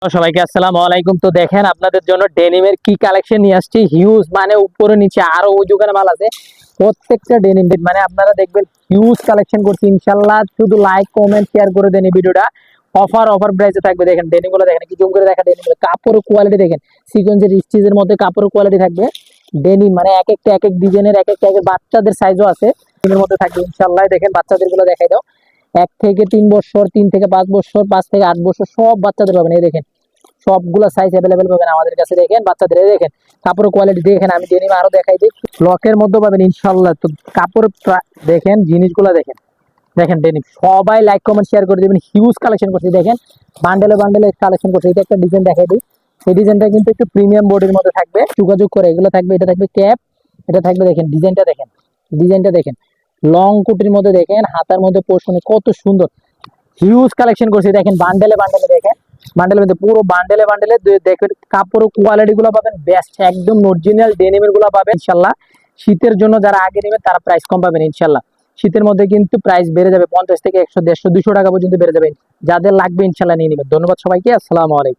সবাইকে আসসালামু আলাইকুম। তো দেখেন আপনাদের জন্য ডেনিমের কি কালেকশন নিয়ে আসছি, হিউজ মানে উপরে নিচে আরো ওই দোকানে মাল আছে। প্রত্যেকটা ডেনিম মানে আপনারা দেখবেন হিউজ কালেকশন করছি ইনশাআল্লাহ। শুধু লাইক কমেন্ট শেয়ার করে দেন এই ভিডিওটা। অফার প্রাইসে থাকবে। দেখেন ডেনিম গুলো দেখেন, কি জুম করে দেখা ডেনিম কাপড়ের কোয়ালিটি দেখেন, সিকোয়েন্সের স্টিচের মধ্যে কাপড়ের কোয়ালিটি থাকবে। ডেনিম মানে এক একটা এক এক ডিজাইনের এক একটা বাচ্চাদের সাইজও আছে এর মধ্যে থাকবে ইনশাআল্লাহ। দেখেন বাচ্চাদের গুলো দেখাই দাও। 1 থেকে 3 বছর, 3 থেকে 5 বছর, 5 থেকে 8 বছর সব বাচ্চাদের পাবেন। এই দেখেন সবগুলো সাইজ অ্যাভেলেবেল পাবেন আমাদের কাছে। দেখেন বাচ্চাদের দেখেন কাপড়ের কোয়ালিটি দেখেন, আমি ডেনিম আরো দেখাই দিই, লকের মধ্যে পাবেন ইনশাআল্লাহ। তো কাপড় দেখেন, জিনিসগুলো দেখেন। দেখেন ডেনিম সবাই লাইক কমেন্ট শেয়ার করে দিবেন। হিউজ কালেকশন করছি দেখেন, বান্ডেলে কালেকশন করছি। এটা একটা ডিজাইন দেখাই দিই। এই ডিজাইনটা কিন্তু একটু প্রিমিয়াম বডির মধ্যে থাকবে, যোগাযোগ করে এগুলো থাকবে। এটা থাকবে ক্যাপ, এটা থাকবে দেখেন ডিজাইনটা দেখেন লং কুটির মধ্যে দেখেন, হাতার মধ্যে পোর্শনে কত সুন্দর। হিউজ কালেকশন করছি দেখেন, বান্ডেলে দেখেন, বান্ডেলের মধ্যে পুরো বান্ডেলে দেখবেন কাপড় কোয়ালিটি গুলো পাবেন বেস্ট, একদম অরিজিনাল ডেনিমের গুলো পাবেন ইনশাল্লাহ। শীতের জন্য যারা আগে নেবেন তারা প্রাইস কম পাবেন ইনশাল্লাহ। শীতের মধ্যে কিন্তু প্রাইস বেড়ে যাবে 50 থেকে 100, 150, 200 টাকা পর্যন্ত বেড়ে যাবে। যাদের লাগবে ইনশাল্লাহ নিয়ে নেবেন। ধন্যবাদ সবাইকে, আসসালামু আলাইকুম।